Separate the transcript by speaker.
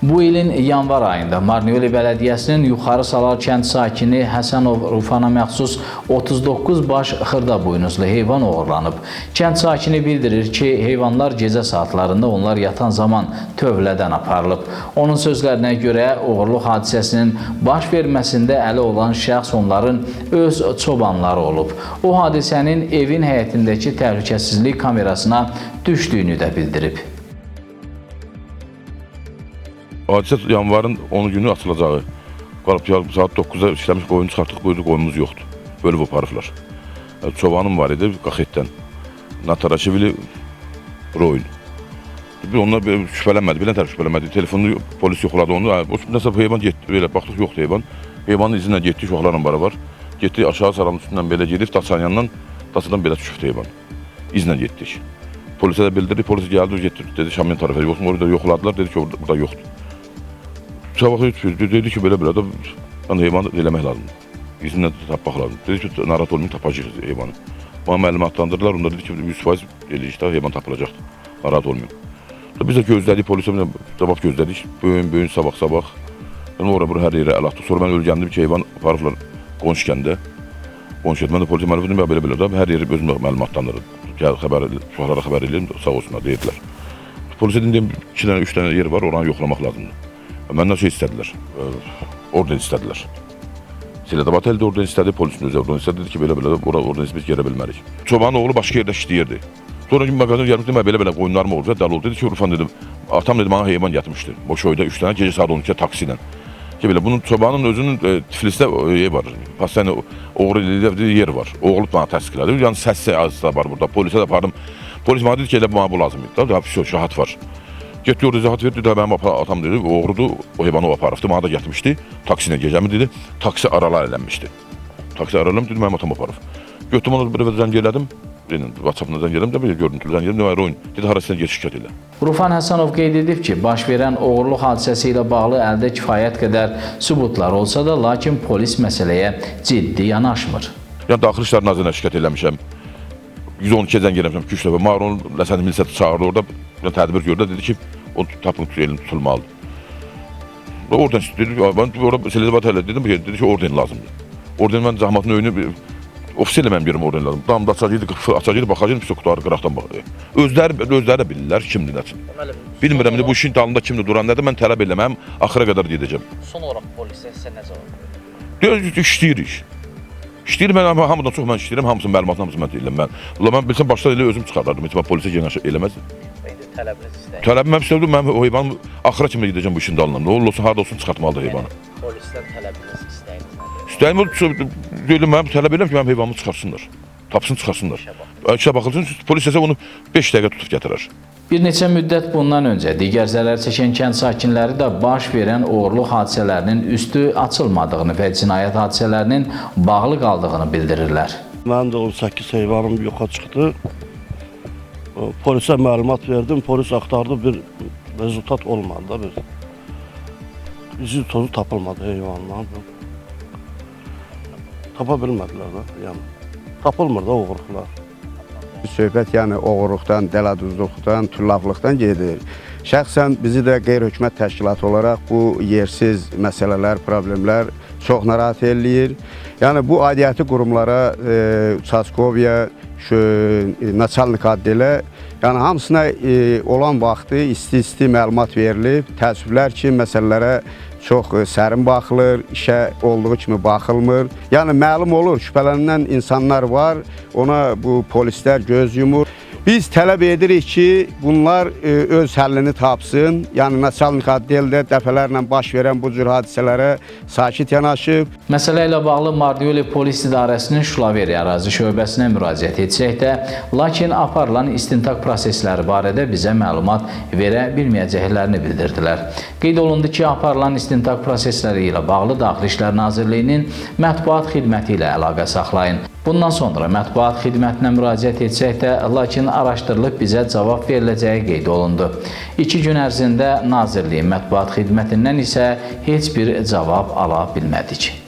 Speaker 1: Bu ilin yanvar ayında Marniyoli Bələdiyyəsinin Yuxarı Salar kənd sakini Həsənov Rufana məxsus 39 baş xırda buynuzlu heyvan oğurlanıb. Kənd sakini bildirir ki, heyvanlar gecə saatlarında onlar yatan zaman tövlədən aparılıb. Onun sözlərinə görə oğurluq hadisəsinin baş verməsində əli olan şəxs onların öz çobanları olub. O hadisənin evin həyətindəki təhlükəsizlik kamerasına düşdüyünü də bildirib.
Speaker 2: Hadisə yanvarın 10 günü açılacağı. Qalıb saat 9-da işləmiş qoyunu çıxartdıq, buyurdu qoyunumuz yoxdur. Bölüb aparıblar. Çobanım var idi Qaxetdən. Nataraşivili Royun. Onlar şübhələnmədi, bilən tərəf şübhələnmədi. Telefonu polis yoxladı onu. Nəsə heyvan getdi, belə baxdıq yoxdur heyvan. Heyvanın izinlə getdi, uşaqlarla beraber. Getdi aşağı saranın üstündən belə gedib, Daçanyandan, Daçadan belə düşübdü heyvan. İzinlə getdik. Polisə də bildirdi, polis gəldi, getdi, dedi Şamyan tərəfə yoxdur. Orada yoxladılar, dedi ki, burada yoxdur. Sabah dedi ki, belə da heyvanı eləmək lazımdır. İzinlə tapmaq lazımdır. Dedi ki, narahat olmayın, tapacağız heyvanı. Bana məlumatlandırdılar, onlar dedi ki, 100% eləyəcək, heyvan tapılacaqdır. Narahat olmayın. Biz də gözlədik, polisə cavab gözlədik. Böyün, sabah. Yəni, oraya hər yerə əl atdıq. Sonra mən ölgəndim ki, heyvan aparıblar qonşu kəndə. Mən də polisə məlumat edin, belə da hər yeri özüm məlumatlandırdım. Uşaqlara xəbər edelim, sağ olsunlar, deyirlər. Polisə dedim, 2-3 dənə yer var, oranı yoxlamaq lazımdır. Məndən şey istədilər, orden istədilər. Silədabad əldə orden istədi, polisin özü orden istədi, dedi ki, belə orden biz gələ bilmərik. Çobanın oğlu başqa yerdə işləyirdi. Sonra ki, məqazın gəlmişdi, mən belə qoyunlarım olacaq, dəli oldu. Dedi ki, Rufan dedim, atam dedi, bana heyvan gətirmişdi. O köydə 3 dənə, gecə saat 12-də taksi ilə. Ki, belə, bunun çobanın özünün Tiflisdə var, pasiyəni oğru edildiyi yer var. Oğlu bana təsdiqlədi. Yəni, səs azı var burada, polisə də apardım. Polis bana dedi ki, elə bana bu lazım idi. Daha şahat var. Getdi orada izahat verdi, mənim atam dedi, oğrudu, o heyvanı o aparıbdı, bana da gətirmişdi, taksi ilə gecəmi dedi, taksi aralar elənmişdi. Taksi aralarım, dedi, mənim atam aparıb. Götüm onu bir zəng elədim, WhatsApp-ına zəng elədim, bir görüntülü zəng elədim, Royun, dedi, harasına geri şikayət elə.
Speaker 1: Rufan Həsənov qeyd edib ki, baş verən oğurluq hadisəsi ilə bağlı əldə kifayət qədər sübutlar olsa da, lakin polis məsələyə ciddi yanaşmır.
Speaker 2: Yəni, Daxili İşlər Nazirinə şikayət eləmişəm, 112-yə zəng eləmişəm, 2-3 dəfə, Maron Ləsəni Milisəti çağırdı orada, tədbir gördü, dedi ki, o tapın elini tutulmalıdır. Orden dedi, ben orada Silədabad hələ dedim, dedi ki, orden lazımdır. Orden mən zahmatın öyünü, ofisilə mən yerim orden lazım. Damda açacaqdı, baxacaqdı, pis qutarı qıraqdan baxıyor. Özləri də bilirlər kimdir, nəçin. Bilmirəm, bu işin dalında kimdir duran nədir, mən tələb eləməm, axıra qədər gedəcəm.
Speaker 3: Son olaraq polisə sizə nə cavab verir?
Speaker 2: Deyir, işləyirik. İşləyir, mən hamıdan çox mən işləyirəm, hamısının məlumatını hamısını mən deyirəm. Mən bilsəm, başda elə özüm çıxardardım, heç mən polisə yanaşı eləməzdim.
Speaker 3: Tələbiniz istəyir.
Speaker 2: Tələbim mən istəyirdim, mən o heyvanı axıra kimi gedəcəm bu işin dalından. Ne olursa, harada olsun çıxartmalıdır heyvanı.
Speaker 3: Polisdən tələbiniz istəyiniz nədir?
Speaker 2: İstəyim, deyirəm, mən tələb edirəm ki, mənim heyvanımı çıxarsınlar. Tapsın, çıxarsınlar. İşə baxılsın, polis isə onu 5 dəqiqə tutub gətirər.
Speaker 1: Bir neçə müddət bundan öncə digər zərər çəkən kənd sakinləri də baş verən oğurluq hadisələrinin üstü açılmadığını və cinayət hadisələrinin bağlı qaldığını bildirirlər.
Speaker 4: Mənim də 18 heyvanım yoxa çıxdı. Polisə məlumat verdim, polis axtardı, bir rezultat olmadı da bir. İzi tozu tapılmadı heyvanlar. Tapa bilmədilər də, yəni. Tapılmır da oğurluqlar.
Speaker 5: Söhbət yəni oğurluqdan, dələduzluqdan, tüllaflıqdan gedir. Şəxsən bizi də qeyri-hökumət təşkilatı olaraq bu yersiz məsələlər, problemlər çox narahat eləyir. Yəni bu aidiyyəti qurumlara, Uçaskovya, Naçalnik addelə, yəni hamısına olan vaxtı isti məlumat verilib. Təəssüflər ki, məsələlərə çox sərin baxılır, işə olduğu kimi baxılmır. Yəni məlum olur, şübhələnilən insanlar var, ona bu polislər göz yumur. Biz tələb edirik ki, bunlar öz həllini tapsın. Yəni Naçalnik addeldə dəfələrlə baş verən bu cür hadisələrə sakit yanaşıb.
Speaker 1: Məsələ ilə bağlı Marniyoli Polis İdarəsinin Şulaveri ərazi şöbəsinə müraciət etsək də, lakin aparılan istintaq prosesləri barədə bizə məlumat verə bilməyəcəklərini bildirdilər. Qeyd olundu ki, aparılan istintaq prosesləri ilə bağlı Daxili İşlər Nazirliyinin mətbuat xidməti ilə əlaqə saxlayın. Bundan sonra mətbuat xidmətinə müraciət etsək də, lakin araşdırılıb bizə cavab veriləcəyi qeyd olundu. 2 gün ərzində Nazirliyin mətbuat xidmətindən isə heç bir cavab ala bilmədik.